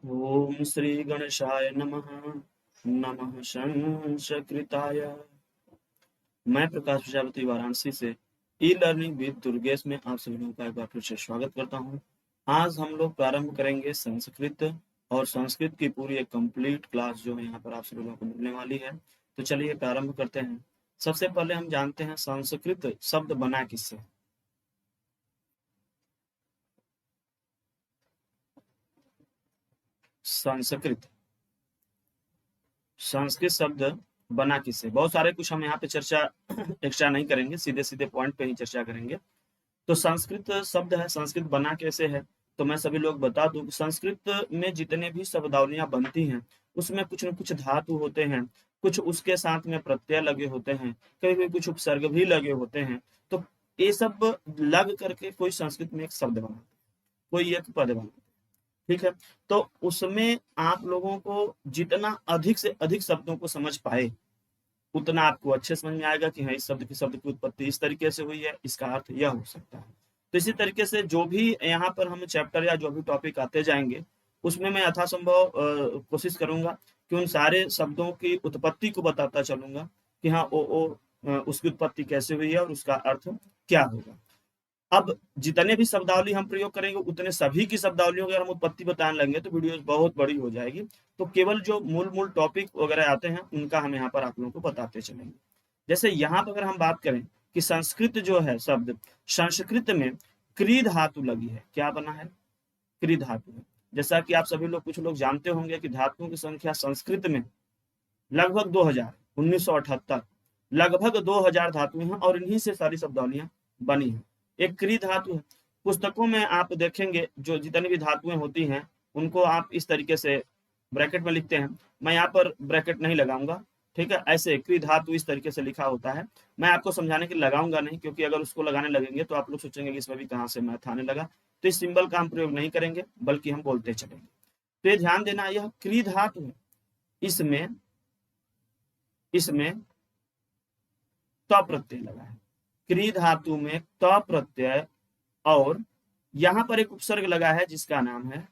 ओम श्री गणेशाय नमः। नमः संस्कृताय। मैं प्रकाश प्रजापति वाराणसी से ई लर्निंग विद दुर्गेश में आप सभी लोगों का एक बार फिर से स्वागत करता हूं। आज हम लोग प्रारंभ करेंगे संस्कृत, और संस्कृत की पूरी एक कंप्लीट क्लास जो है यहाँ पर आप सभी लोगों को मिलने वाली है। तो चलिए प्रारंभ करते हैं। सबसे पहले हम जानते हैं संस्कृत शब्द बना किससे। संस्कृत संस्कृत शब्द बना किससे। बहुत सारे कुछ हम यहाँ पे चर्चा एक्स्ट्रा नहीं करेंगे, सीधे सीधे पॉइंट पे ही चर्चा करेंगे। तो संस्कृत शब्द है, संस्कृत बना कैसे है। तो मैं सभी लोग बता दूं, संस्कृत में जितने भी शब्दावलियां बनती हैं उसमें कुछ न कुछ धातु होते हैं, कुछ उसके साथ में प्रत्यय लगे होते हैं, कभी कभी कुछ उपसर्ग भी लगे होते हैं। तो ये सब लग करके कोई संस्कृत में एक शब्द बनाते हैं, कोई एक पद बनाते हैं। ठीक है। तो उसमें आप लोगों को जितना अधिक से अधिक शब्दों को समझ पाए उतना आपको अच्छे समझ में आएगा कि हाँ, इस शब्द की उत्पत्ति इस तरीके से हुई है, इसका अर्थ यह हो सकता है। तो इसी तरीके से जो भी यहाँ पर हम चैप्टर या जो भी टॉपिक आते जाएंगे उसमें मैं यथासंभव कोशिश करूंगा कि उन सारे शब्दों की उत्पत्ति को बताता चलूंगा कि हाँ उसकी उत्पत्ति कैसे हुई है और उसका अर्थ क्या होगा। अब जितने भी शब्दावली हम प्रयोग करेंगे उतने सभी की शब्दावलियों की अगर हम उत्पत्ति बताने लगेंगे तो वीडियो बहुत बड़ी हो जाएगी। तो केवल जो मूल मूल टॉपिक वगैरह आते हैं उनका हम यहाँ पर आप लोगों को बताते चलेंगे। जैसे यहाँ पर अगर हम बात करें कि संस्कृत जो है शब्द, संस्कृत में क्री धातु लगी है। क्या बना है? क्री धातु है। जैसा कि आप सभी लोग कुछ लोग जानते होंगे कि धातुओं की संख्या संस्कृत में लगभग 2000, 1978 लगभग 2000 धातुएं हैं और इन्हीं से सारी शब्दावलियां बनी हैं। एक क्री धातु है। पुस्तकों में आप देखेंगे जो जितनी भी धातुएं होती हैं उनको आप इस तरीके से ब्रैकेट में लिखते हैं। मैं यहाँ पर ब्रैकेट नहीं लगाऊंगा, ठीक है। ऐसे क्री धातु इस तरीके से लिखा होता है। मैं आपको समझाने के लिए लगाऊंगा नहीं, क्योंकि अगर उसको लगाने लगेंगे तो आप लोग सोचेंगे कि इसमें भी कहाँ से मैथ आने लगा। तो इस सिंबल का हम प्रयोग नहीं करेंगे, बल्कि हम बोलते चलेंगे। तो ये ध्यान देना, यह क्री धातु है। इसमें इसमें त प्रत्यय लगा है। क्री धातु में त प्रत्यय, और यहां पर एक उपसर्ग लगा है जिसका नाम है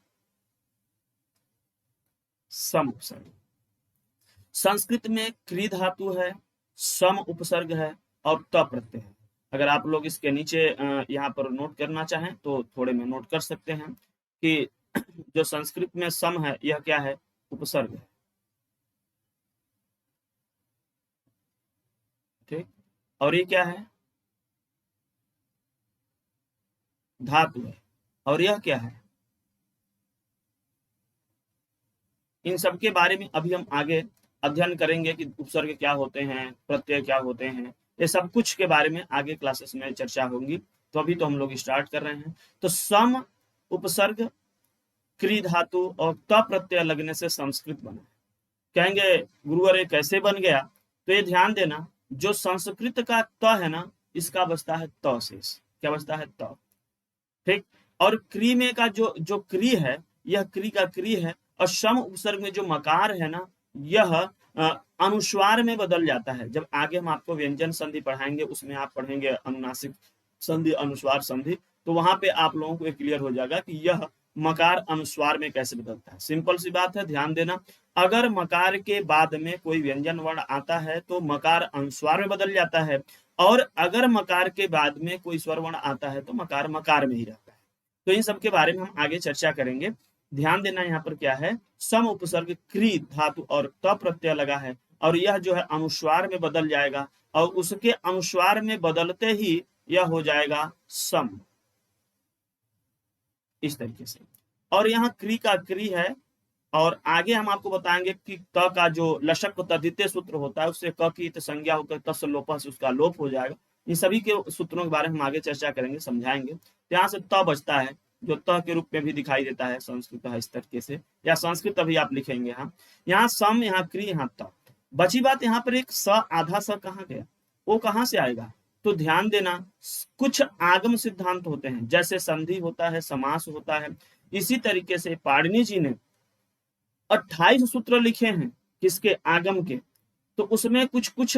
सम उपसर्ग। संस्कृत में क्री धातु है, सम उपसर्ग है और त प्रत्यय है। अगर आप लोग इसके नीचे यहाँ पर नोट करना चाहें तो थोड़े में नोट कर सकते हैं कि जो संस्कृत में सम है यह क्या है? उपसर्ग है। ठीक। और ये क्या है? धातु है। और यह क्या है? इन सब के बारे में अभी हम आगे अध्ययन करेंगे कि उपसर्ग क्या होते हैं, प्रत्यय क्या होते हैं। ये सब कुछ के बारे में आगे क्लासेस में चर्चा होंगी। तो अभी तो हम लोग स्टार्ट कर रहे हैं। तो सम उपसर्ग, क्री धातु और त प्रत्यय लगने से संस्कृत बना है। कहेंगे गुरु अरे कैसे बन गया? तो ये ध्यान देना, जो संस्कृत का त है ना, इसका बचता है त शेष। क्या बचता है? त। ठीक। और क्री में का जो जो क्री है, यह क्री का क्री है। और सम उपसर्ग में जो मकार है ना, यह अनुस्वार में बदल जाता है। जब आगे हम आपको व्यंजन संधि पढ़ाएंगे उसमें आप पढ़ेंगे अनुनासिक संधि, अनुस्वार संधि, तो वहां पे आप लोगों को क्लियर हो जाएगा कि यह मकार अनुस्वार में कैसे बदलता है। सिंपल सी बात है, ध्यान देना। अगर मकार के बाद में कोई व्यंजन वर्ण आता है तो मकार अनुस्वार में बदल जाता है, और अगर मकार के बाद में कोई स्वर वर्ण आता है तो मकार मकार में ही रहता है। तो इन सब के बारे में हम आगे चर्चा करेंगे। ध्यान देना, यहाँ पर क्या है? सम उपसर्ग क्री धातु और त प्रत्यय लगा है, और यह जो है अनुस्वार में बदल जाएगा, और उसके अनुस्वार में बदलते ही यह हो जाएगा सम, इस तरीके से। और यहाँ क्री का क्री है, और आगे हम आपको बताएंगे कि त का जो लशक तद्धिते सूत्र होता है उससे क की संज्ञा होकर तस् लोप से उसका लोप हो जाएगा। इन सभी के सूत्रों के बारे में हम आगे चर्चा करेंगे, समझाएंगे। तो यहाँ से त बचता है, जो त के रूप में भी दिखाई देता है संस्कृत है, इस तरीके से, या संस्कृत अभी आप लिखेंगे। हम यहाँ सम, यहाँ क्री, यहाँ त। बची बात यहाँ पर एक स, आधा स कहाँ गया? वो कहाँ से आएगा? तो ध्यान देना, कुछ आगम सिद्धांत होते हैं, जैसे संधि होता है, समास होता है। इसी तरीके से पाणिनि जी ने 28 सूत्र लिखे हैं किसके? आगम के। तो उसमें कुछ कुछ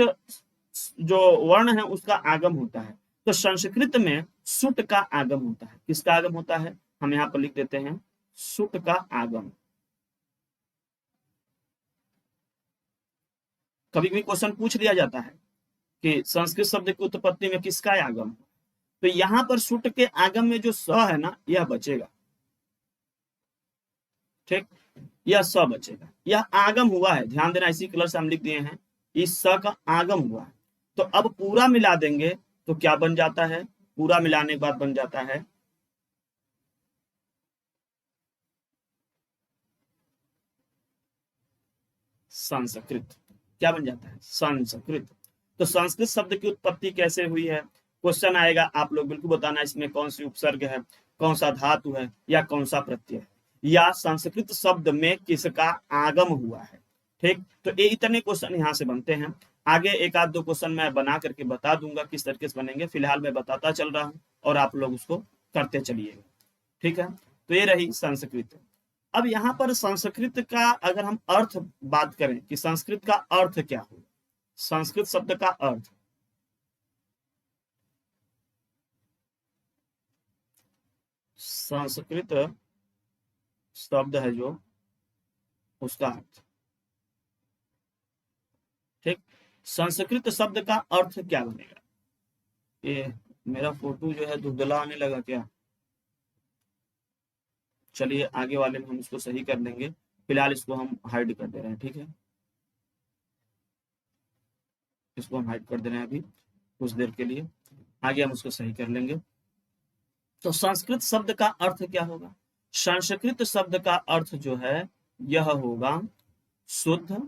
जो वर्ण है उसका आगम होता है। तो संस्कृत में सुट का आगम होता है। किसका आगम होता है? हम यहाँ पर लिख देते हैं सुट का आगम। कभी कभी क्वेश्चन पूछ लिया जाता है कि संस्कृत शब्द की उत्पत्ति में किसका आगम, तो यहाँ पर सुट के आगम में जो स है ना, यह बचेगा। ठीक, यह स बचेगा, यह आगम हुआ है, ध्यान देना, इसी कलर से हम लिख दिए हैं, इस स का आगम हुआ है। तो अब पूरा मिला देंगे तो क्या बन जाता है, पूरा मिलाने के बाद बन जाता है संस्कृत। क्या बन जाता है, संस्कृत। तो संस्कृत शब्द की उत्पत्ति कैसे हुई है, क्वेश्चन आएगा, आप लोग बिल्कुल बताना इसमें कौन सी उपसर्ग है, कौन सा धातु है, या कौन सा प्रत्यय है, या संस्कृत शब्द में किसका आगम हुआ है। ठीक, तो ये इतने क्वेश्चन यहाँ से बनते हैं। आगे एक आध दो क्वेश्चन मैं बना करके बता दूंगा किस तरीके से बनेंगे, फिलहाल मैं बताता चल रहा हूँ और आप लोग उसको करते चलिएगा। ठीक है, तो ये रही संस्कृत। अब यहाँ पर संस्कृत का अगर हम अर्थ बात करें कि संस्कृत का अर्थ क्या हो, संस्कृत शब्द का अर्थ, संस्कृत शब्द है जो, उसका अर्थ। ठीक, संस्कृत शब्द का अर्थ क्या बनेगा। ये मेरा फोटो जो है धुंधला आने लगा क्या, चलिए आगे वाले में हम इसको सही कर लेंगे, फिलहाल इसको हम हाइड कर दे रहे हैं। ठीक है, इसको हम हाइड कर दे रहे हैं अभी कुछ देर के लिए, आगे हम उसको सही कर लेंगे। तो संस्कृत शब्द का अर्थ क्या होगा, संस्कृत शब्द का अर्थ जो है यह होगा शुद्ध,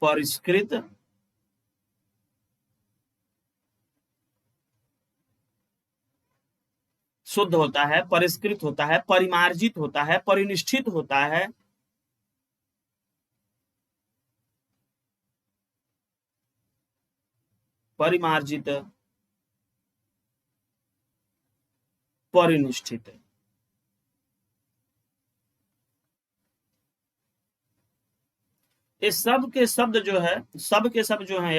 परिष्कृत, शुद्ध होता है, परिष्कृत होता है, परिमार्जित होता है, परिनिष्ठित होता है, परिमार्जित, परिनिष्ठित। ये सब के शब्द जो है, सब के सब जो है,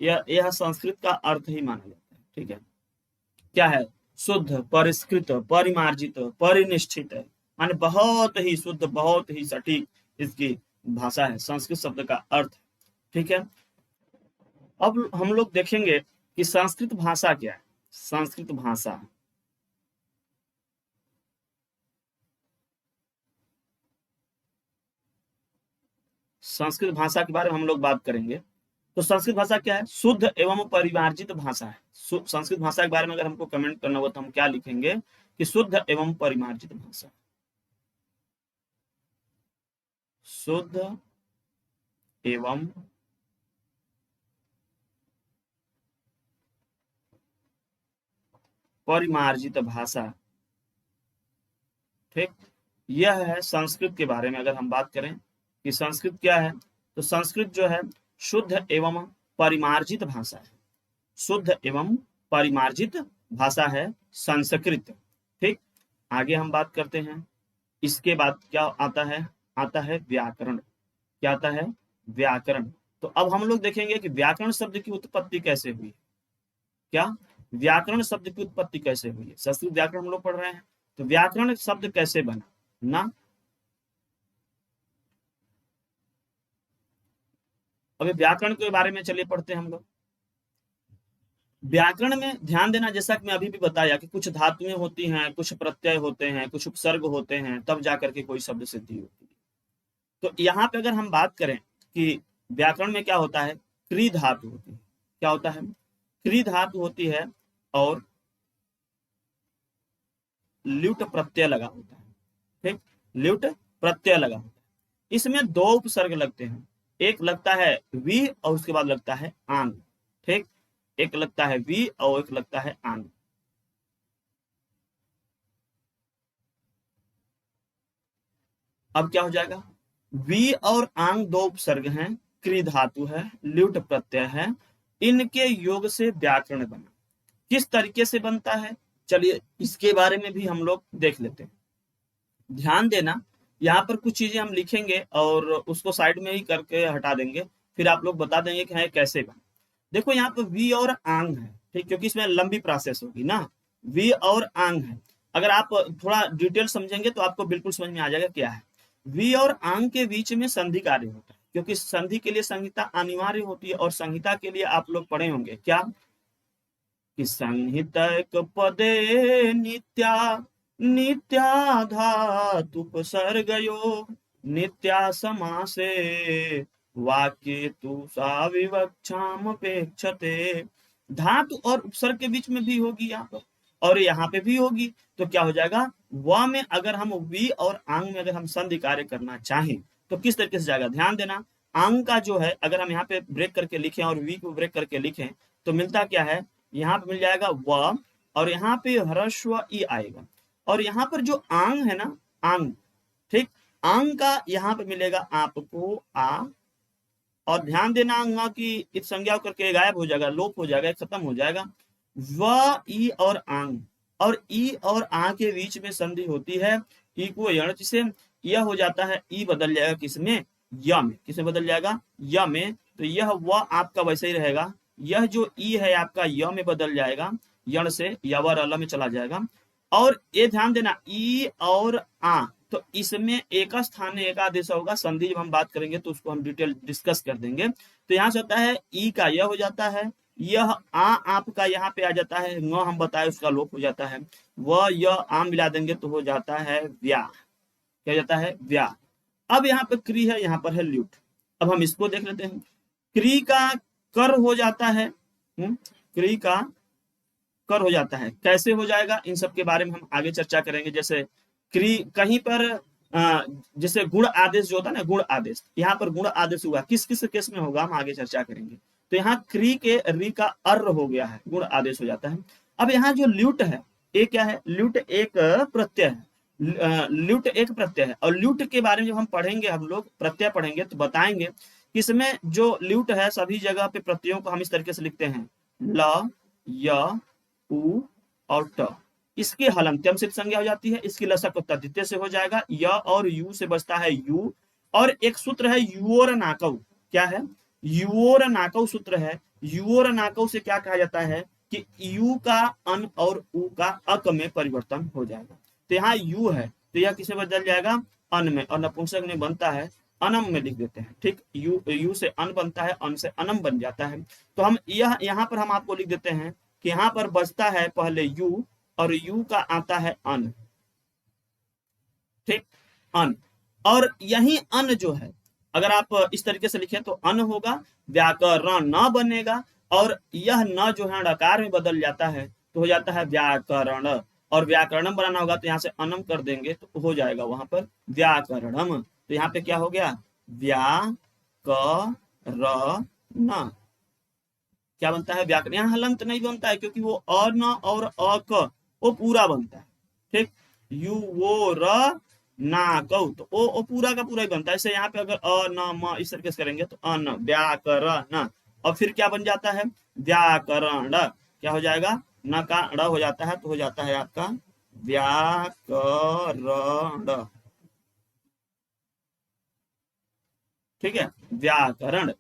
यह संस्कृत का अर्थ ही माना जाता है। ठीक है, क्या है, शुद्ध, परिष्कृत, परिमार्जित, परिनिष्ठित है, माने बहुत ही शुद्ध, बहुत ही सटीक इसकी भाषा है, संस्कृत शब्द का अर्थ। ठीक है, अब हम लोग देखेंगे कि संस्कृत भाषा क्या है। संस्कृत भाषा, संस्कृत भाषा के बारे में हम लोग बात करेंगे। तो संस्कृत भाषा क्या है, शुद्ध एवं परिमार्जित भाषा है। संस्कृत भाषा के बारे में अगर हमको कमेंट करना हो तो हम क्या लिखेंगे कि शुद्ध एवं परिमार्जित भाषा, शुद्ध एवं परिमार्जित भाषा। ठीक, यह है संस्कृत के बारे में अगर हम बात करें कि संस्कृत क्या है, तो संस्कृत जो है शुद्ध एवं परिमार्जित भाषा है, शुद्ध एवं परिमार्जित भाषा है संस्कृत। ठीक, आगे हम बात करते हैं, इसके बाद क्या आता है व्याकरण। क्या आता है, व्याकरण। तो अब हम लोग देखेंगे कि व्याकरण शब्द की उत्पत्ति कैसे हुई। क्या, व्याकरण शब्द की उत्पत्ति कैसे हुई है, संस्कृत व्याकरण हम लोग पढ़ रहे हैं, तो व्याकरण शब्द कैसे बना ना। अभी व्याकरण के बारे में चलिए पढ़ते हैं हम लोग। व्याकरण में ध्यान देना, जैसा कि मैं अभी भी बताया कि कुछ धातुएं होती हैं, कुछ प्रत्यय होते हैं, कुछ उपसर्ग होते हैं, तब जाकर के कोई शब्द सिद्धि होती है। तो यहाँ पे अगर हम बात करें कि व्याकरण में क्या होता है, क्री धातु होती है। क्या होता है, क्री धातु होती है और ल्युट प्रत्यय लगा होता है। ठीक, ल्युट प्रत्यय लगा होता है, इसमें दो उपसर्ग लगते हैं, एक लगता है वी और उसके बाद लगता है आंग। ठीक, एक लगता है वी और एक लगता है आंग। अब क्या हो जाएगा, वी और आंग दो उपसर्ग हैं, क्री धातु है, ल्युट प्रत्यय है, इनके योग से व्याकरण बना। किस तरीके से बनता है, चलिए इसके बारे में भी हम लोग देख लेते हैं। ध्यान देना, यहाँ पर कुछ चीजें हम लिखेंगे और उसको साइड में ही करके हटा देंगे, फिर आप लोग बता देंगे कि है कैसे बना। देखो यहाँ पर वी और आंग है, ठीक, क्योंकि इसमें लंबी प्रोसेस होगी ना, वी और आंग है। अगर आप थोड़ा डिटेल समझेंगे तो आपको बिल्कुल समझ में आ जाएगा क्या है। वी और आंग के बीच में संधि कार्य होता है, क्योंकि संधि के लिए संहिता अनिवार्य होती है, और संहिता के लिए आप लोग पढ़े होंगे क्या कि संहितक पदे नित्या नित्या धातुपसर्गयो नित्या समासे वाक्ये तु सा विवक्षामपेक्षते। धातु और उपसर्ग के बीच में भी होगी यहाँ पर, और यहाँ पे भी होगी। तो क्या हो जाएगा, व में अगर हम वी और आंग में अगर हम संधि कार्य करना चाहें तो किस तरीके से जाएगा, ध्यान देना। आंग का जो है अगर हम यहाँ पे ब्रेक करके लिखें और वी को ब्रेक करके लिखें तो मिलता क्या है, यहाँ पे मिल जाएगा व, और यहाँ पे ह्रस्व ई आएगा, और यहाँ पर जो आंग है ना, आंग, ठीक, आंग का यहाँ पे मिलेगा आपको आ, और ध्यान देना अंगा की इस संज्ञा करके गायब हो जाएगा, लोप हो जाएगा, खत्म हो जाएगा। व ई और आंग, और ई और आ के बीच में संधि होती है, ई को यण से यह हो जाता है, ई बदल जाएगा किसमें, य में, किसमें बदल जाएगा, य में। तो यह व आपका वैसे ही रहेगा, यह जो ई है आपका य में बदल जाएगा, यण से यवर अल में चला जाएगा। और ये ध्यान देना ई और आ, तो इसमें एक स्थान एक आदेश होगा, संधि जब हम बात करेंगे तो उसको हम डिटेल डिस्कस कर देंगे। तो यहाँ से होता है ई का यह हो जाता है, यह आ आपका यहाँ पे आ जाता है, न हम बताए उसका लोप हो जाता है, वह यह आम मिला देंगे तो हो जाता है व्या, क्या जाता है, व्या। अब यहाँ पे क्री है, यहाँ पर है ल्यूट। अब हम इसको देख लेते हैं, क्री का कर हो जाता है, क्री का कर हो जाता है, कैसे हो जाएगा इन सब के बारे में हम आगे चर्चा करेंगे। जैसे क्री कहीं पर जैसे गुण आदेश जो होता है ना, गुण आदेश, यहाँ पर गुण आदेश हुआ, किस किस केस में होगा हम आगे चर्चा करेंगे। तो यहाँ क्री के री का अर्र हो गया है, गुण आदेश हो जाता है। अब यहाँ जो ल्यूट है, ये क्या है, ल्यूट एक प्रत्यय है, ल्यूट एक प्रत्यय है। और ल्यूट के बारे में जब हम पढ़ेंगे, हम लोग प्रत्यय पढ़ेंगे तो बताएंगे कि इसमें जो ल्यूट है सभी जगह पे प्रत्ययों को हम इस तरीके से लिखते हैं, ल य उ और ट, इसकी हलंत्यम से संज्ञा हो जाती है, इसकी लसक तद्धित से हो जाएगा, य और यू से बचता है यू, और एक सूत्र है युओर नाकव, क्या है, युओर नाकव सूत्र है। युओर नाकव से क्या कहा जाता है कि यू का अन और उ का अक में परिवर्तन हो जाएगा। तो यहाँ यू है तो यह किसे बदल जाएगा, अन में, और नपुंसक में बनता है अनम में लिख देते हैं, ठीक, यू से अन बनता है, अन से अनम बन जाता है। तो हम यह यहाँ पर हम आपको लिख देते हैं कि यहाँ पर बचता है पहले यू, और यू का आता है अन, ठीक, अन। और यही अन जो है अगर आप इस तरीके से लिखें तो अन होगा, व्याकरण न बनेगा, और यह न जो है णकार में बदल जाता है तो हो जाता है व्याकरण, और व्याकरणम बनाना होगा तो यहाँ से अनम कर देंगे तो हो जाएगा वहां पर व्याकरणम। तो यहाँ पे क्या हो गया, व्याकरण, क्या बनता है, व्याकरण। यहाँ हलंत नहीं बनता है क्योंकि वो अन और अ क वो पूरा बनता है, ठीक, यू वो र ना कौ, तो ओ पूरा का पूरा ही बनता है। ऐसे यहाँ पे अगर अ न म इस तरीके से करेंगे तो अन व्याकरण, और फिर क्या बन जाता है, व्याकरण, क्या हो जाएगा, न का ड़ हो जाता है तो हो जाता है आपका व्याकरण, ठीक है, व्याकरण।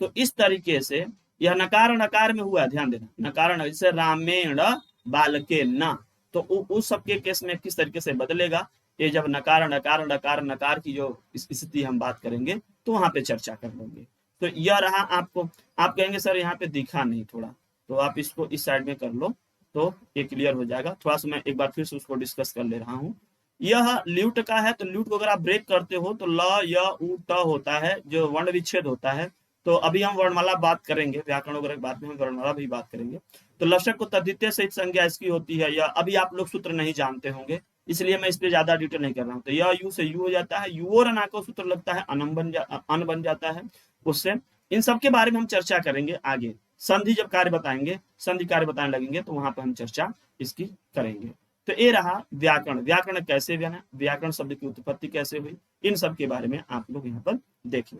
तो इस तरीके से यह नकार नकार में हुआ, ध्यान देना, नकार जैसे रामेण बालके न, तो उस सबके केस में किस तरीके से बदलेगा, ये जब नकार नकार नकार नकार की जो स्थिति हम बात करेंगे तो वहां पे चर्चा कर लेंगे। तो यह रहा आपको, आप कहेंगे सर यहाँ पे दिखा नहीं थोड़ा, तो आप इसको इस साइड में कर लो तो ये क्लियर हो जाएगा। थोड़ा सा मैं एक बार फिर से उसको डिस्कस कर ले रहा हूँ। यह ल्यूट का है, तो ल्यूट को अगर आप ब्रेक करते हो तो ल य उ ट होता है जो वर्ण विच्छेद होता है। तो अभी हम वर्णमाला बात करेंगे, व्याकरण वगैरह के बाद में हम वर्णमाला भी बात करेंगे। तो लशक को तद्धित सहित संज्ञा इसकी होती है, या अभी आप लोग सूत्र नहीं जानते होंगे इसलिए मैं इस पे ज्यादा डिटेल नहीं कर रहा हूँ। तो यह यू से यू हो जाता है, यू और अना को सूत्र लगता है अन बन जाता है उससे। इन सब के बारे में हम चर्चा करेंगे आगे, संधि जब कार्य बताएंगे, संधि कार्य बताने लगेंगे तो वहां पर हम चर्चा इसकी करेंगे। तो ये रहा व्याकरण, व्याकरण कैसे बना, व्याकरण शब्द की उत्पत्ति कैसे हुई, इन सब के बारे में आप लोग यहाँ पर देखें।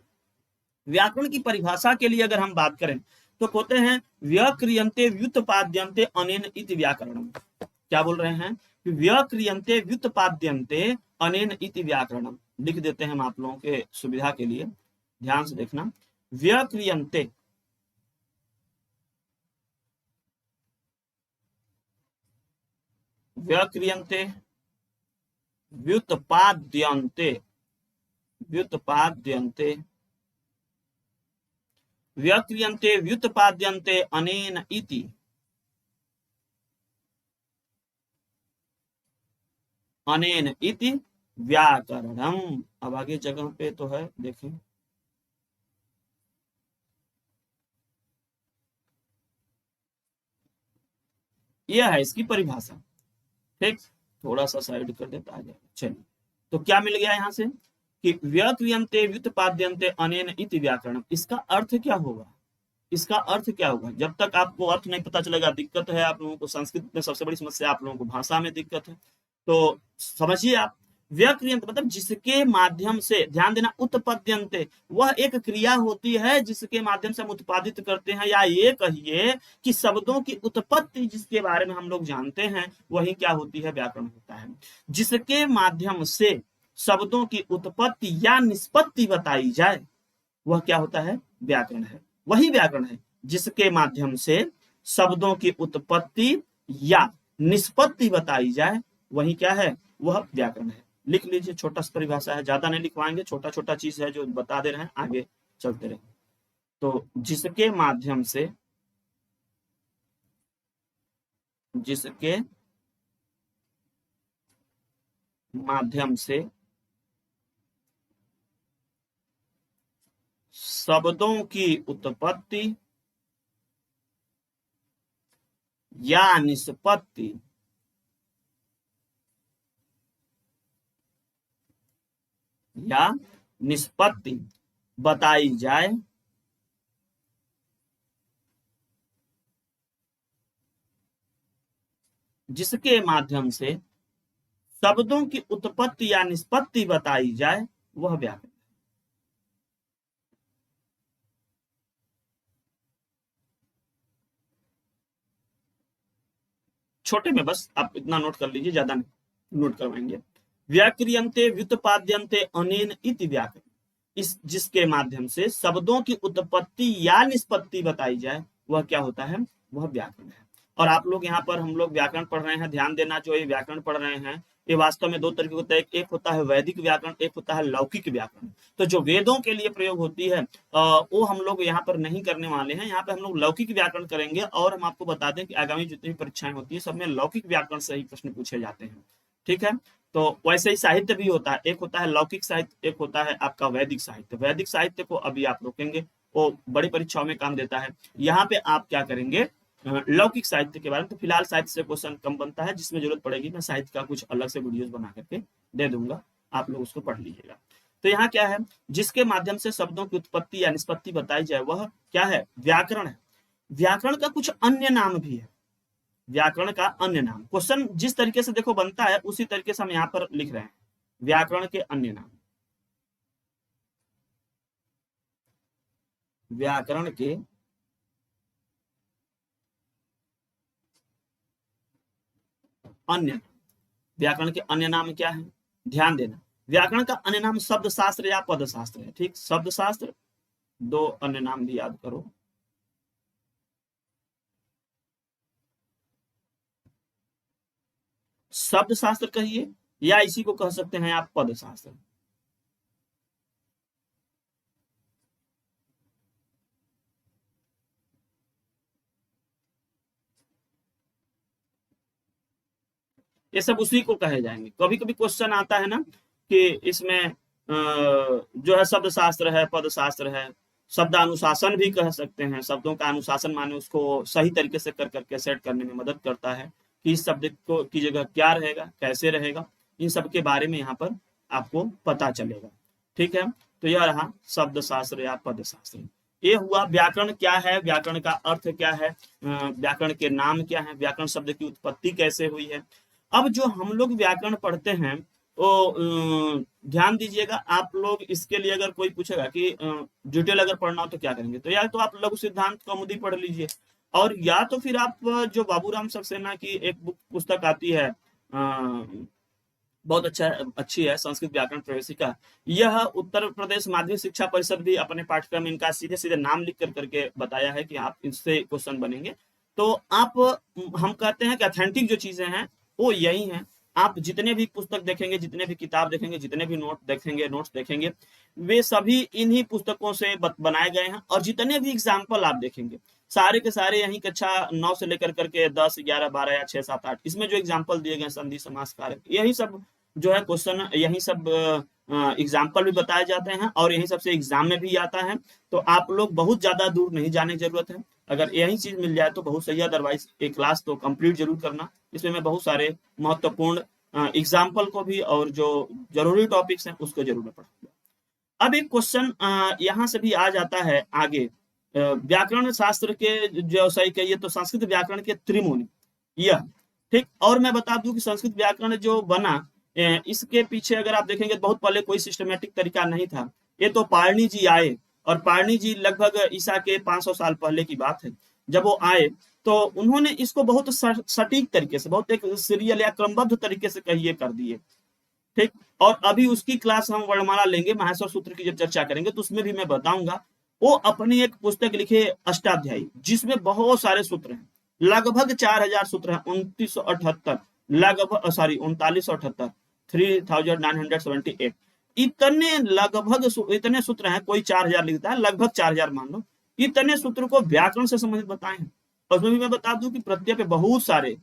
व्याकरण की परिभाषा के लिए अगर हम बात करें तो कहते हैं व्यक्रियंते व्युत्पाद्यन्ते अनेन इति व्याकरणम। क्या बोल रहे हैं, व्यक्रियंते व्युत्पाद्यन्ते अनेन इति व्याकरणम, लिख देते हैं हम आप लोगों के सुविधा के लिए, ध्यान से देखना। व्यक्रियंते, व्यक्रियंते व्युत्पाद्यन्ते व्युत्पाद्यन्ते व्यक्रियन्ते व्युत्पाद्यन्ते अनेन इति अनेन इति व्याकरणम। अब आगे जगह पे तो है, देखें यह है इसकी परिभाषा। ठीक, थोड़ा सा साइड कर देता है। चलिए, तो क्या मिल गया यहाँ से कि व्यक्रियन्ते व्युत्पाद्यन्ते अनेन इति व्याकरणम। इसका अर्थ क्या होगा? इसका अर्थ क्या होगा? जब तक आपको अर्थ नहीं पता चलेगा, दिक्कत है आप लोगों को। संस्कृत में सबसे बड़ी समस्या आप लोगों को भाषा में दिक्कत है। तो समझिए आप, व्यक्रियंत मतलब जिसके माध्यम से, ध्यान देना, उत्पद्यन्ते वह एक क्रिया होती है जिसके माध्यम से हम उत्पादित करते हैं, या ये कहिए कि शब्दों की उत्पत्ति जिसके बारे में हम लोग जानते हैं वही क्या होती है? व्याकरण होता है। जिसके माध्यम से शब्दों की उत्पत्ति या निष्पत्ति बताई जाए वह क्या होता है? व्याकरण है। वही व्याकरण है जिसके माध्यम से शब्दों की उत्पत्ति या निष्पत्ति बताई जाए, वही क्या है? वह व्याकरण है। लिख लीजिए, छोटा सा परिभाषा है, ज्यादा नहीं लिखवाएंगे, छोटा छोटा चीज है जो बता दे रहे हैं, आगे चलते रहे। तो जिसके माध्यम से, जिसके माध्यम से शब्दों की उत्पत्ति या निष्पत्ति बताई जाए, जिसके माध्यम से शब्दों की उत्पत्ति या निष्पत्ति बताई जाए वह व्याकरण। छोटे में बस आप इतना नोट कर लीजिए, ज्यादा नहीं नोट करवाएंगे। व्याक्रियन्ते व्युत्पाद्यन्ते अनेन इति व्याकरण। इस जिसके माध्यम से शब्दों की उत्पत्ति या निष्पत्ति बताई जाए वह क्या होता है? वह व्याकरण है। और आप लोग यहाँ पर, हम लोग व्याकरण पढ़ रहे हैं, ध्यान देना, जो ये व्याकरण पढ़ रहे हैं ये वास्तव में दो तरीके होता है। एक होता है वैदिक व्याकरण, एक होता है लौकिक व्याकरण। तो जो वेदों के लिए प्रयोग होती है वो हम लोग यहाँ पर नहीं करने वाले हैं। यहाँ पे हम लोग लौकिक व्याकरण करेंगे। और हम आपको बता दें कि आगामी जितनी परीक्षाएं होती है सब में लौकिक व्याकरण से ही प्रश्न पूछे जाते हैं। ठीक है, तो वैसे ही साहित्य भी होता है, एक होता है लौकिक साहित्य, एक होता है आपका वैदिक साहित्य। वैदिक साहित्य को अभी आप रोकेंगे, वो बड़ी परीक्षाओं में काम देता है। यहाँ पे आप क्या करेंगे? लौकिक साहित्य के बारे में। तो फिलहाल साहित्य से क्वेश्चन कम बनता है, जिसमें जरूरत पड़ेगी मैं साहित्य का कुछ अलग से वीडियोस बना करके दे दूंगा, आप लोग उसको पढ़ लीजिएगा। तो यहाँ क्या है? जिसके माध्यम से शब्दों की उत्पत्ति या निष्पत्ति बताई जाए वह क्या है? व्याकरण है। व्याकरण का कुछ अन्य नाम भी है। व्याकरण का अन्य नाम, क्वेश्चन जिस तरीके से देखो बनता है उसी तरीके से हम यहाँ पर लिख रहे हैं। व्याकरण के अन्य नाम, व्याकरण के अन्य, व्याकरण के अन्य नाम क्या है? ध्यान देना, व्याकरण का अन्य नाम शब्द शास्त्र या पद शास्त्र है। ठीक, शब्द शास्त्र, दो अन्य नाम भी याद करो। शब्द शास्त्र कहिए या इसी को कह सकते हैं आप पद शास्त्र। ये सब उसी को कहे जाएंगे। कभी कभी क्वेश्चन आता है ना कि इसमें जो है शब्द शास्त्र है, पद शास्त्र है, शब्द अनुशासन भी कह सकते हैं। शब्दों का अनुशासन माने उसको सही तरीके से कर करके सेट करने में मदद करता है कि इस शब्द को की जगह क्या रहेगा, कैसे रहेगा, इन सब के बारे में यहाँ पर आपको पता चलेगा। ठीक है, तो यह रहा शब्द शास्त्र या पद शास्त्र। ये हुआ व्याकरण क्या है, व्याकरण का अर्थ क्या है, व्याकरण के नाम क्या है, व्याकरण शब्द की उत्पत्ति कैसे हुई है। अब जो हम लोग व्याकरण पढ़ते हैं तो ध्यान दीजिएगा, आप लोग इसके लिए अगर कोई पूछेगा कि डिटेल अगर पढ़ना हो तो क्या करेंगे, तो या तो आप लघु सिद्धांत कौमुदी पढ़ लीजिए, और या तो फिर आप जो बाबूराम सक्सेना की एक बुक पुस्तक आती है, बहुत अच्छी है, संस्कृत व्याकरण प्रवेशिका। यह उत्तर प्रदेश माध्यमिक शिक्षा परिषद भी अपने पाठ्यक्रम इनका सीधे सीधे नाम लिख कर करके बताया है कि आप इससे क्वेश्चन बनेंगे। तो आप, हम कहते हैं कि ऑथेंटिक जो चीजें हैं वो यही हैं। आप जितने भी पुस्तक देखेंगे, जितने भी किताब देखेंगे, जितने भी नोट्स देखेंगे, वे सभी इन्हीं पुस्तकों से बनाए गए हैं। और जितने भी एग्जाम्पल आप देखेंगे, सारे के सारे यही कक्षा 9 से लेकर करके 10, 11, 12 या 6, 7, 8, इसमें जो एग्जाम्पल दिए गए संधि, समास, कारक, यही सब जो है क्वेश्चन, यही सब एग्जाम्पल भी बताए जाते हैं और यही सबसे एग्जाम में भी आता है। तो आप लोग बहुत ज्यादा दूर नहीं जाने की जरूरत है, अगर यही चीज मिल जाए तो बहुत सही है। अदरवाइज एक क्लास तो कंप्लीट जरूर करना, इसमें मैं बहुत सारे महत्वपूर्ण एग्जाम्पल को भी और जो जरूरी टॉपिक्स हैं उसको जरूर मैं पढ़ूंगा। अब एक क्वेश्चन यहाँ से भी आ जाता है आगे, व्याकरण शास्त्र के जो सही कहिए तो संस्कृत व्याकरण के त्रिमुनि, यह ठीक। और मैं बता दूं कि संस्कृत व्याकरण जो बना, इसके पीछे अगर आप देखेंगे बहुत पहले कोई सिस्टमेटिक तरीका नहीं था। ये तो पारणी जी आए, और पारणी जी लगभग ईसा के 500 साल पहले की बात है। जब वो आए तो उन्होंने इसको बहुत सटीक तरीके से, बहुत एक सीरियल या क्रमबद्ध तरीके से कहिए कर दिए, ठीक। और अभी उसकी क्लास हम वर्णमाला लेंगे, माहेश्वर सूत्र की जब चर्चा करेंगे तो उसमें भी मैं बताऊंगा। वो अपनी एक पुस्तक लिखे अष्टाध्यायी, जिसमें बहुत सारे सूत्र हैं, लगभग 4000 सूत्र हैं, 2978, लगभग सॉरी 3978, 3978, इतने लगभग इतने सूत्र हैं। कोई 4000 लिखता है, लगभग 4000 मान लो। इतने सूत्र को व्याकरण से संबंधित बताए हैं। और उसमें भी मैं बता दूं कि प्रत्यय पे बहुत सारे,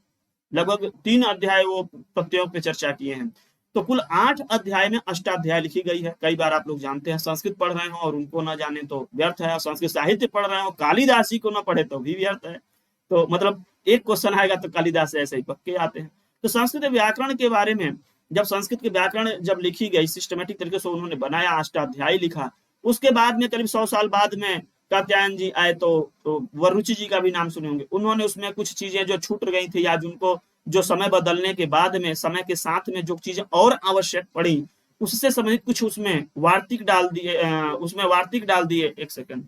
लगभग 3 अध्याय वो प्रत्ययों पे चर्चा किए हैं। तो कुल 8 अध्याय में अष्टाध्याय लिखी गई है। कई बार आप लोग जानते हैं संस्कृत पढ़ रहे हो और उनको ना जाने तो व्यर्थ है, संस्कृत साहित्य पढ़ रहे हो कालिदास जी को ना पढ़े तो भी व्यर्थ है। तो मतलब एक क्वेश्चन आएगा तो कालिदास से ऐसे ही पक्के आते हैं। तो संस्कृत व्याकरण के बारे में, जब संस्कृत के व्याकरण जब लिखी गई सिस्टमेटिक तरीके से उन्होंने बनाया, अष्टाध्यायी लिखा, उसके बाद में करीब 100 साल बाद में कात्यायन जी आए, तो वरुचि जी का भी नाम सुने होंगे। उन्होंने उसमें कुछ चीजें जो छूट गई थी या जिनको जो समय बदलने के बाद में, समय के साथ में जो चीजें और आवश्यक पड़ी, उससे संबंधित कुछ उसमें वार्तिक डाल दिए, उसमें वार्तिक डाल दिए, एक सेकंड,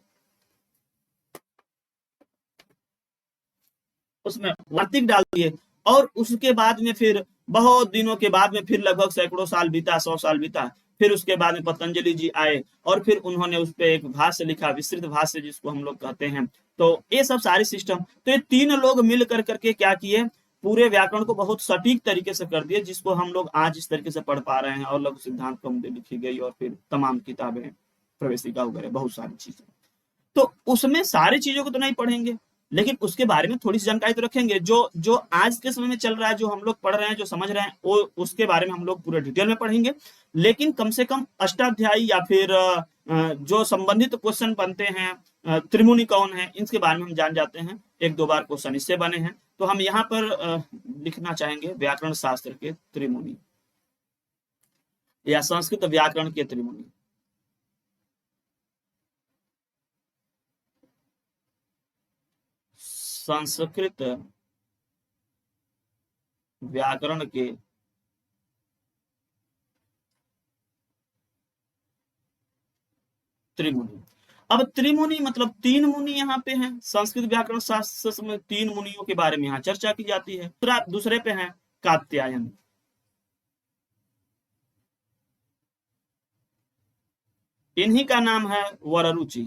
उसमें वार्तिक डाल दिए। और उसके बाद में फिर बहुत दिनों के बाद में, फिर लगभग सैकड़ों साल बीता, 100 साल बीता, फिर उसके बाद में पतंजलि जी आए और फिर उन्होंने उस पर एक भाष्य लिखा, विस्तृत भाष्य जिसको हम लोग कहते हैं। तो ये सब सारे सिस्टम, तो ये 3 लोग मिल कर करके क्या किए, पूरे व्याकरण को बहुत सटीक तरीके से कर दिए, जिसको हम लोग आज इस तरीके से पढ़ पा रहे हैं। और लघु सिद्धांत कौमुदी लिखी गई और फिर तमाम किताबें, प्रवेशिका वगैरह, बहुत सारी चीजें। तो उसमें सारी चीजों को तो नहीं पढ़ेंगे, लेकिन उसके बारे में थोड़ी सी जानकारी तो रखेंगे। जो जो आज के समय में चल रहा है, जो हम लोग पढ़ रहे हैं, जो समझ रहे हैं, वो उसके बारे में हम लोग पूरे डिटेल में पढ़ेंगे। लेकिन कम से कम अष्टाध्यायी या फिर जो संबंधित क्वेश्चन बनते हैं, त्रिमुनि कौन है, इनके बारे में हम जान जाते हैं। 1-2 बार क्वेश्चन इससे बने हैं। तो हम यहाँ पर लिखना चाहेंगे व्याकरण शास्त्र के त्रिमुनि या संस्कृत व्याकरण के त्रिमुनि। संस्कृत व्याकरण के त्रिमुनि। अब त्रिमुनि मतलब 3 मुनि यहाँ पे हैं। संस्कृत व्याकरण शास्त्र में 3 मुनियों के बारे में यहाँ चर्चा की जाती है। दूसरे पे हैं कात्यायन, इन्हीं का नाम है वररुचि,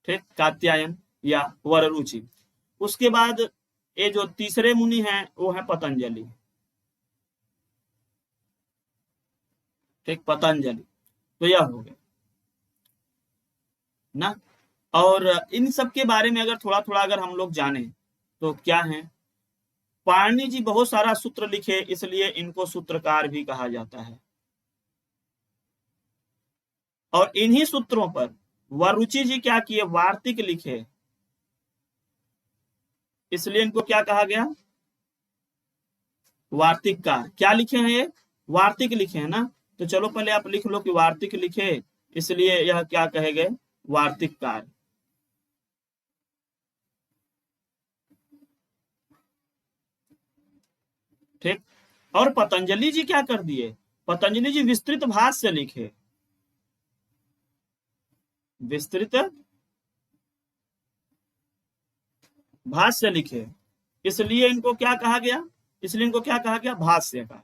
ठीक, कात्यायन या वररुचि। उसके बाद ये जो तीसरे मुनि हैं वो है पतंजलि, ठीक, पतंजलि। तो यह हो गया ना। और इन सब के बारे में अगर थोड़ा थोड़ा अगर हम लोग जाने तो क्या है, पाणिनि जी बहुत सारा सूत्र लिखे, इसलिए इनको सूत्रकार भी कहा जाता है। और इन्हीं सूत्रों पर वरुचि जी क्या किए, वार्तिक लिखे, इसलिए इनको क्या कहा गया, वार्तिककार। क्या लिखे हैं ये, वार्तिक लिखे हैं ना। तो चलो पहले आप लिख लो कि वार्तिक लिखे, इसलिए यह क्या कहे गए, वार्तिककार। ठीक। और पतंजलि जी क्या कर दिए, पतंजलि जी विस्तृत भाष्य लिखे, विस्तृत भाष्य लिखे, इसलिए इनको क्या कहा गया, इसलिए इनको क्या कहा गया, भाष्य का।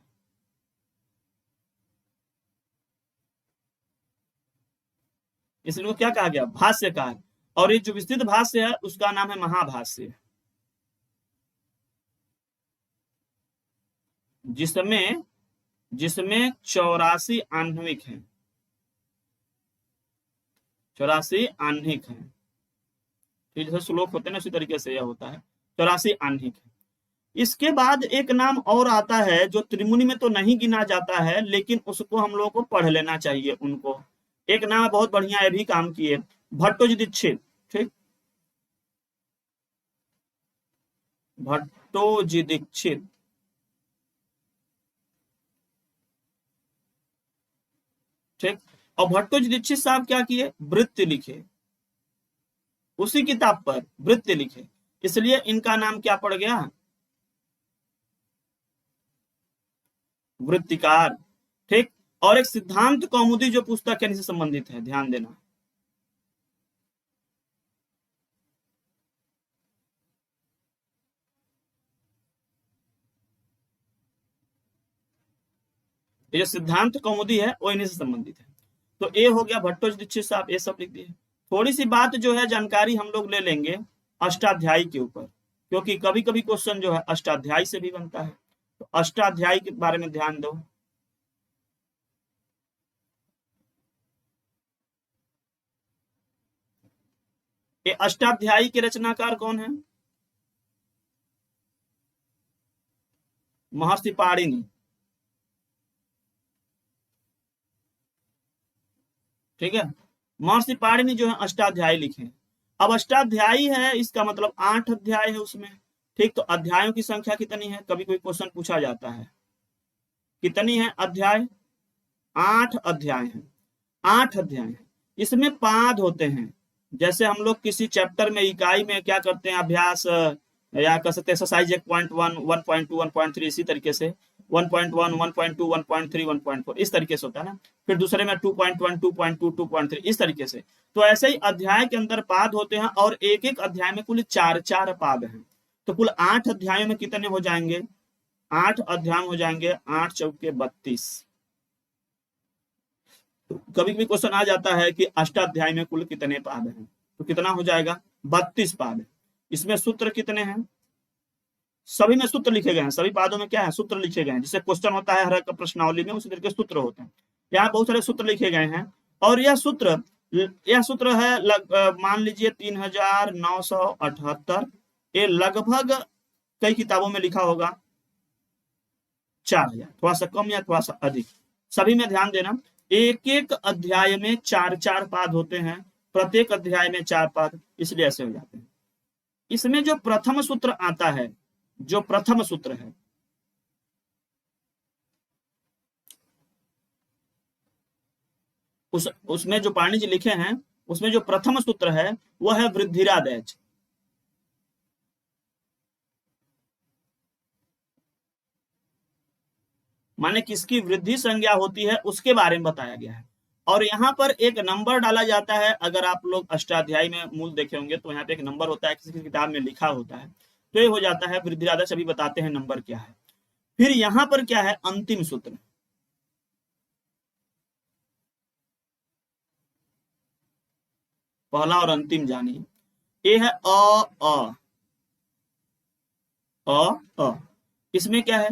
इसलिए क्या कहा गया, भाष्यकार। और ये जो विस्तृत भाष्य है उसका नाम है महाभाष्य। जिसमें जिसमें 84 आणविक हैं, 84 आणविक हैं। ठीक, जैसे श्लोक होते हैं ना, उसी तरीके से यह होता है, 84 आणविक है। इसके बाद एक नाम और आता है जो त्रिमुनि में तो नहीं गिना जाता है, लेकिन उसको हम लोगों को पढ़ लेना चाहिए उनको। एक नाम है बहुत बढ़िया, ये भी काम किए, भट्टोजी दीक्षित। ठीक, भट्टोजी दीक्षित। ठीक, और भट्टोजी दीक्षित साहब क्या किए, वृत्ति लिखे, उसी किताब पर वृत्ति लिखे, इसलिए इनका नाम क्या पड़ गया, वृत्तिकार। ठीक, और एक सिद्धांत कौमुदी जो पुस्तक है, इनसे संबंधित है, ध्यान देना। ये जो सिद्धांत कौमुदी है वो इन्हीं से संबंधित है। तो ये हो गया भट्टोजी दीक्षित साहब, ये सब लिख दिए। थोड़ी सी बात जो है जानकारी हम लोग ले लेंगे अष्टाध्यायी के ऊपर, क्योंकि कभी कभी क्वेश्चन जो है अष्टाध्यायी से भी बनता है, तो अष्टाध्यायी के बारे में ध्यान दो। ये अष्टाध्यायी के रचनाकार कौन है, महर्षि पाणिनि। ठीक है, महर्षि पाणिनि जो है अष्टाध्यायी लिखे। अब अष्टाध्यायी है, इसका मतलब 8 अध्याय है उसमें। ठीक, तो अध्यायों की संख्या कितनी है, कभी कोई क्वेश्चन पूछा जाता है, कितनी है अध्याय, 8 अध्याय है। 8 अध्याय है, इसमें पाद होते हैं। जैसे हम लोग किसी चैप्टर में, इकाई में क्या करते हैं, अभ्यास या कह सकते हैं एक्सरसाइज 1.1, 1.2, 1.3, इसी तरीके से 1.1, 1.2, 1.3, 1.4 इस तरीके से होता है ना। फिर दूसरे में 2.1, 2.2, 2.3 इस तरीके से। तो ऐसे ही अध्याय के अंदर पाद होते हैं, और एक एक अध्याय में कुल 4 पाद हैं। तो कुल 8 अध्यायों में कितने हो जाएंगे, 8 अध्याय हो जाएंगे, 8 चौके 32। तो कभी कभी क्वेश्चन आ जाता है कि अष्टाध्याय में कुल कितने पाद हैं, तो कितना हो जाएगा, 32 पाद। इसमें सूत्र कितने हैं, सभी में सूत्र लिखे गए हैं, सभी पादों में क्या है, सूत्र लिखे गए हैं। जिससे क्वेश्चन होता है हर एक प्रश्नावली में, उसी तरीके सूत्र होते हैं। यहाँ बहुत सारे सूत्र लिखे गए हैं, और यह सूत्र है मान लीजिए 3978। ये लगभग कई किताबों में लिखा होगा 4000, थोड़ा सा कम या थोड़ा सा अधिक। सभी में ध्यान देना, एक एक अध्याय में 4 पाद होते हैं, प्रत्येक अध्याय में 4 पाद, इसलिए ऐसे हो जाते हैं। इसमें जो प्रथम सूत्र आता है, जो प्रथम सूत्र है, उसमें जो पाणिनि जी लिखे हैं, उसमें जो प्रथम सूत्र है वह है वृद्धिरादैच। माने किसकी वृद्धि संज्ञा होती है उसके बारे में बताया गया है। और यहाँ पर एक नंबर डाला जाता है, अगर आप लोग अष्टाध्यायी में मूल देखे होंगे तो यहाँ पे एक नंबर होता है, किसी किताब में लिखा होता है, तो ये हो जाता है वृद्धिरादैच। अभी बताते हैं नंबर क्या है। फिर यहाँ पर क्या है, अंतिम सूत्र। पहला और अंतिम जानिए, ये है अ। इसमें क्या है,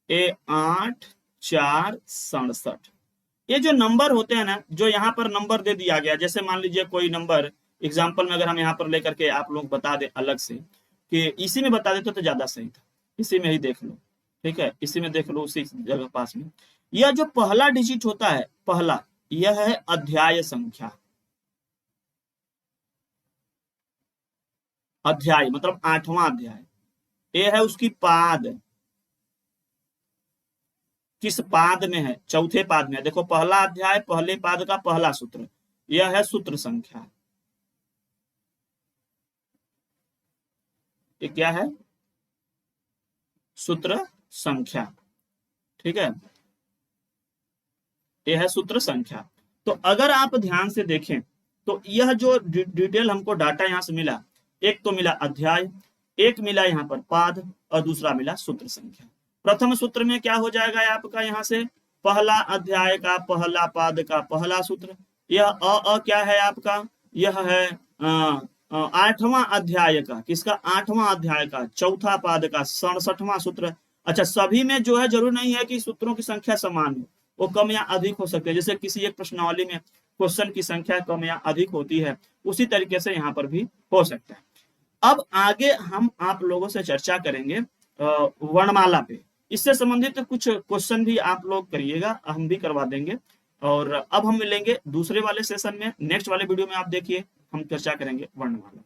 ए 8 4 67। ये जो नंबर होते हैं ना, जो यहाँ पर नंबर दे दिया गया, जैसे मान लीजिए कोई नंबर एग्जाम्पल में अगर हम यहाँ पर लेकर के आप लोग बता दे अलग से कि इसी में बता देते तो ज्यादा सही था, इसी में ही देख लो। ठीक है, इसी में देख लो, उसी जगह पास में। यह जो पहला डिजिट होता है, पहला, यह है अध्याय संख्या। अध्याय मतलब 8वां अध्याय। ये है उसकी पाद, किस पाद में है, चौथे पाद में है। देखो पहला अध्याय, पहले पाद का पहला सूत्र, यह है सूत्र संख्या। ये क्या है, सूत्र संख्या। ठीक है, यह है सूत्र संख्या। तो अगर आप ध्यान से देखें तो यह जो डिटेल हमको डाटा यहां से मिला, एक तो मिला अध्याय, एक मिला यहाँ पर पाद, और दूसरा मिला सूत्र संख्या। प्रथम सूत्र में क्या हो जाएगा आपका, यहाँ से पहला अध्याय का पहला पाद का पहला सूत्र। यह क्या है आपका, यह है 8वां अध्याय का, किसका, 8वां अध्याय का चौथा पाद का 67वां सूत्र। अच्छा, सभी में जो है जरूरी नहीं है कि सूत्रों की संख्या समान हो, वो कम या अधिक हो सकते हैं। जैसे किसी एक प्रश्नावली में क्वेश्चन की संख्या कम या अधिक होती है, उसी तरीके से यहाँ पर भी हो सकता है। अब आगे हम आप लोगों से चर्चा करेंगे वर्णमाला पे। इससे संबंधित कुछ क्वेश्चन भी आप लोग करिएगा, हम भी करवा देंगे। और अब हम मिलेंगे दूसरे वाले सेशन में, नेक्स्ट वाले वीडियो में आप देखिए हम चर्चा करेंगे वर्णमाला।